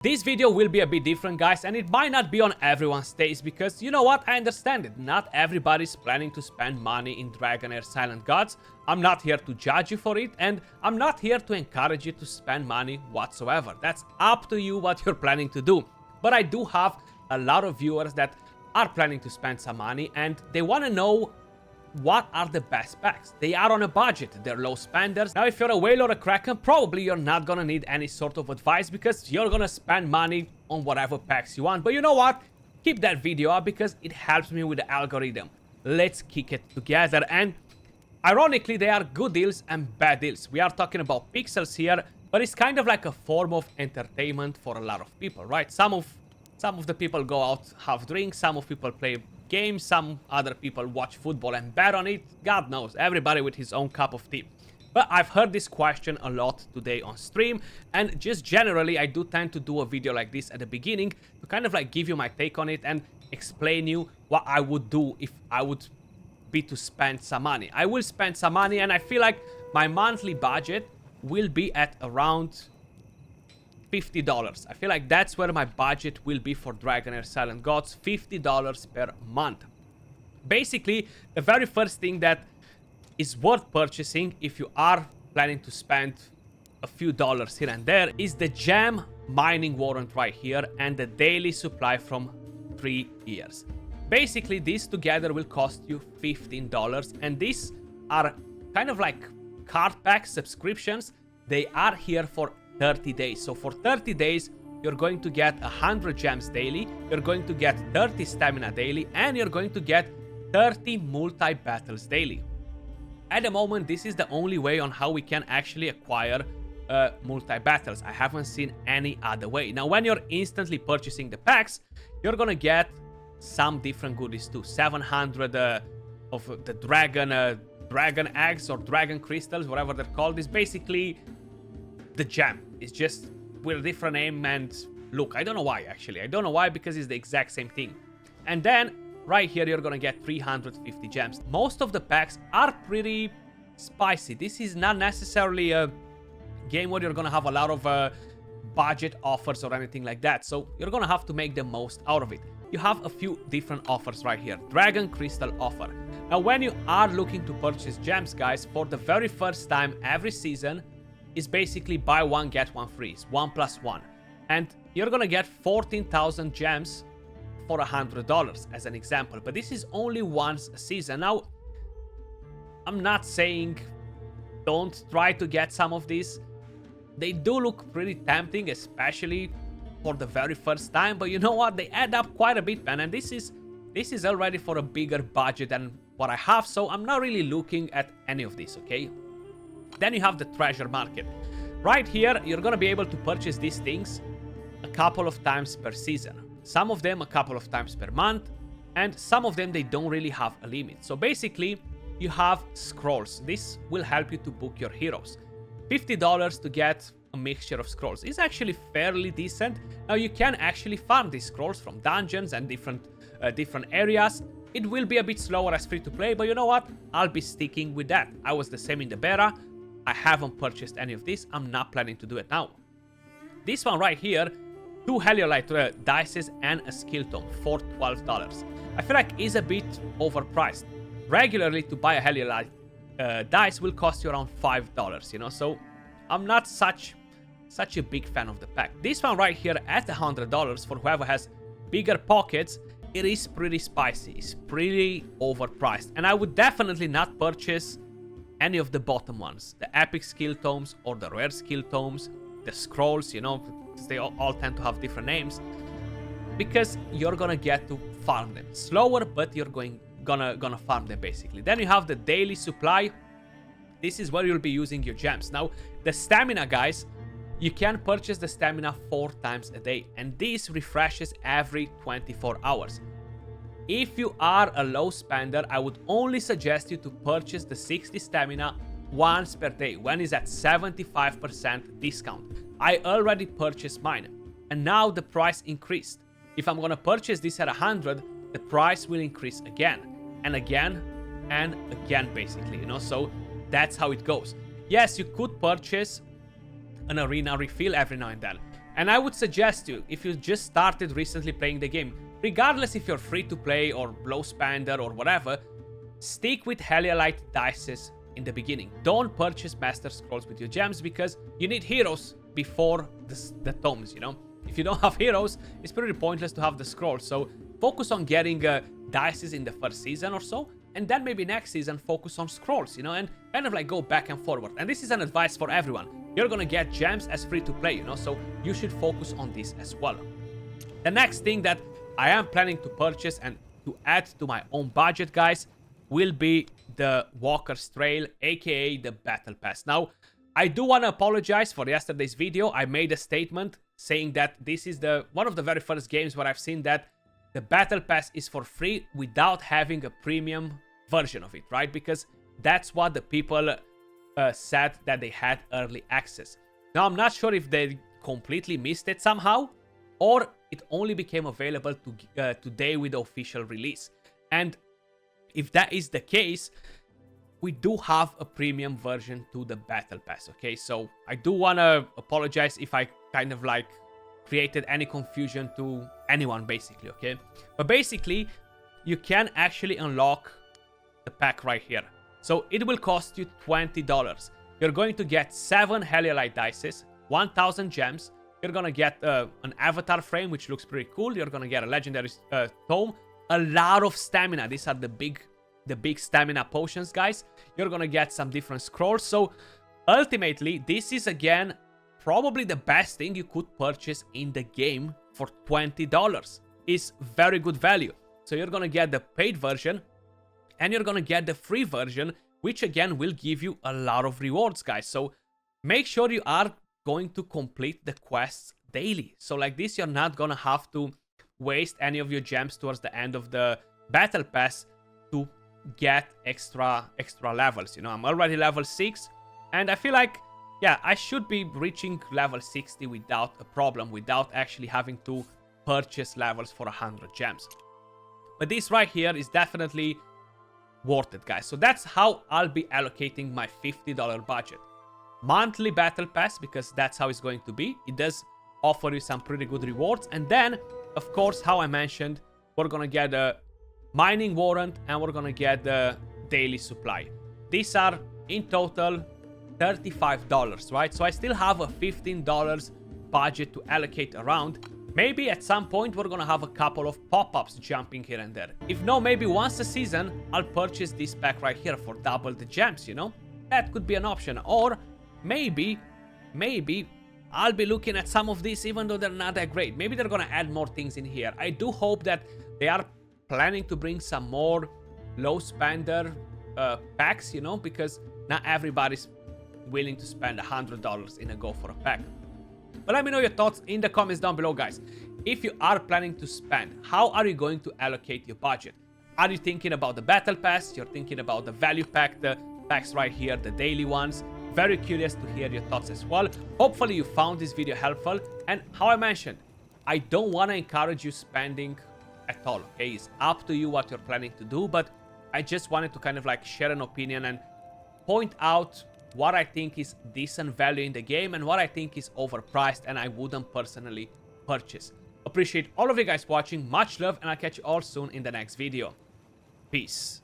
This video will be a bit different, guys, and it might not be on everyone's taste because, you know what, I understand it. Not everybody's planning to spend money in Dragonheir Silent Gods. I'm not here to judge you for it, and I'm not here to encourage you to spend money whatsoever. That's up to you what you're planning to do. But I do have a lot of viewers that are planning to spend some money, and they want to know what are the best packs. They are on a budget, they're low spenders. Now, if you're a whale or a kraken, probably you're not gonna need any sort of advice because you're gonna spend money on whatever packs you want. But you know what? Keep that video up because it helps me with the algorithm. Let's kick it together. And ironically, they are good deals and bad deals. We are talking about pixels here, but it's kind of like a form of entertainment for a lot of people, right? Some of the people go out, have drinks, some of people play games, some other people watch football and bet on it. God knows, everybody with his own cup of tea. But I've heard this question a lot today on stream, and just generally I do tend to do a video like this at the beginning to kind of like give you my take on it and explain you what I would do if I would be to spend some money. I will spend some money, and I feel like my monthly budget will be at around $50. I feel like that's where my budget will be for Dragonheir Silent Gods, $50 per month. Basically, the very first thing that is worth purchasing if you are planning to spend a few dollars here and there is the gem mining warrant right here and the daily supply from 3 years. Basically, these together will cost you $15, and these are kind of like card pack subscriptions. They are here for 30 days. So for 30 days, you're going to get 100 gems daily, you're going to get 30 stamina daily, and you're going to get 30 multi-battles daily. At the moment, this is the only way on how we can actually acquire multi-battles. I haven't seen any other way. Now, when you're instantly purchasing the packs, you're gonna get some different goodies too. 700 of the dragon eggs or dragon crystals, whatever they're called, is basically the gem. It's just with a different name and look. I don't know why, actually. I don't know why, because it's the exact same thing. And then right here, you're gonna get 350 gems. Most of the packs are pretty spicy. This is not necessarily a game where you're gonna have a lot of budget offers or anything like that. So you're gonna have to make the most out of it. You have a few different offers right here. Dragon Crystal offer. Now, when you are looking to purchase gems, guys, for the very first time every season, is basically buy one, get one free. It's 1+1. And you're gonna get 14,000 gems for $100 as an example. But this is only once a season. Now, I'm not saying don't try to get some of these. They do look pretty tempting, especially for the very first time. But you know what? They add up quite a bit, man. And this is already for a bigger budget than what I have. So I'm not really looking at any of this, okay? Then you have the treasure market. Right here, you're gonna be able to purchase these things a couple of times per season. Some of them a couple of times per month, and some of them they don't really have a limit. So basically, you have scrolls. This will help you to book your heroes. $50 to get a mixture of scrolls is actually fairly decent. Now, you can actually farm these scrolls from dungeons and different areas. It will be a bit slower as free to play, but you know what? I'll be sticking with that. I was the same in the beta. I haven't purchased any of this. I'm not planning to do it now. This one right here, 2 Heliolite dices and a skill tome for $12. I feel like is a bit overpriced. Regularly, to buy a Heliolite dice will cost you around $5, you know? So I'm not such a big fan of the pack. This one right here at $100 for whoever has bigger pockets, it is pretty spicy. It's pretty overpriced. And I would definitely not purchase any of the bottom ones, the epic skill tomes or the rare skill tomes, the scrolls, you know, because they all tend to have different names, because you're gonna get to farm them slower, but you're gonna farm them basically. Then you have the daily supply. This is where you'll be using your gems. Now, the stamina, guys, you can purchase the stamina 4 times a day, and this refreshes every 24 hours. If you are a low spender, I would only suggest you to purchase the 60 stamina once per day when it's at 75% discount. I already purchased mine, and now the price increased. If I'm gonna purchase this at 100, the price will increase again and again and again, basically, you know? So that's how it goes. Yes, you could purchase an arena refill every now and then. And I would suggest you, if you just started recently playing the game, regardless if you're free to play or low spender or whatever, stick with Heliolite dices in the beginning. Don't purchase Master Scrolls with your gems because you need heroes before the tomes, you know? If you don't have heroes, it's pretty pointless to have the scrolls. So focus on getting dices in the first season or so, and then maybe next season focus on scrolls, you know, and kind of like go back and forward. And this is an advice for everyone. You're gonna get gems as free to play, you know, so you should focus on this as well. The next thing that I am planning to purchase and to add to my own budget, guys, will be the Walker's Trail, aka the Battle Pass. Now, I do want to apologize for yesterday's video. I made a statement saying that this is one of the very first games where I've seen that the Battle Pass is for free without having a premium version of it, right? Because that's what the people said that they had early access. Now, I'm not sure if they completely missed it somehow, or it only became available today with the official release. And if that is the case, we do have a premium version to the Battle Pass, okay? So I do want to apologize if I kind of like created any confusion to anyone, basically, okay? But basically, you can actually unlock the pack right here. So it will cost you $20. You're going to get 7 Heliolite dices, 1,000 gems. You're going to get an avatar frame, which looks pretty cool. You're going to get a legendary tome, a lot of stamina. These are the big stamina potions, guys. You're gonna get some different scrolls. So ultimately, this is again probably the best thing you could purchase in the game for $20. It's very good value. So you're gonna get the paid version and you're gonna get the free version, which again will give you a lot of rewards, guys. So make sure you are going to complete the quests daily. So like this, you're not gonna have to waste any of your gems towards the end of the Battle Pass to get extra levels. You know, I'm already level 6 and I feel like, yeah, I should be reaching level 60 without a problem, without actually having to purchase levels for 100 gems. But this right here is definitely worth it, guys. So that's how I'll be allocating my $50 budget. Monthly Battle Pass, because that's how it's going to be. It does offer you some pretty good rewards. And then, of course, how I mentioned, we're gonna get a mining warrant and we're gonna get the daily supply. These are in total $35, right? So I still have a $15 budget to allocate around. Maybe at some point we're gonna have a couple of pop-ups jumping here and there. If no, maybe once a season I'll purchase this pack right here for double the gems, you know? That could be an option. Or maybe I'll be looking at some of these even though they're not that great. Maybe they're gonna add more things in here. I do hope that they are planning to bring some more low spender packs, you know, because not everybody's willing to spend $100 in a go for a pack. But let me know your thoughts in the comments down below, guys. If you are planning to spend, how are you going to allocate your budget? Are you thinking about the Battle Pass? You're thinking about the value pack, the packs right here, the daily ones? Very curious to hear your thoughts as well. Hopefully you found this video helpful. And how I mentioned, I don't want to encourage you spending at all, okay? It's up to you what you're planning to do, but I just wanted to kind of like share an opinion and point out what I think is decent value in the game and what I think is overpriced and I wouldn't personally purchase. Appreciate all of you guys watching, much love, and I'll catch you all soon in the next video. Peace.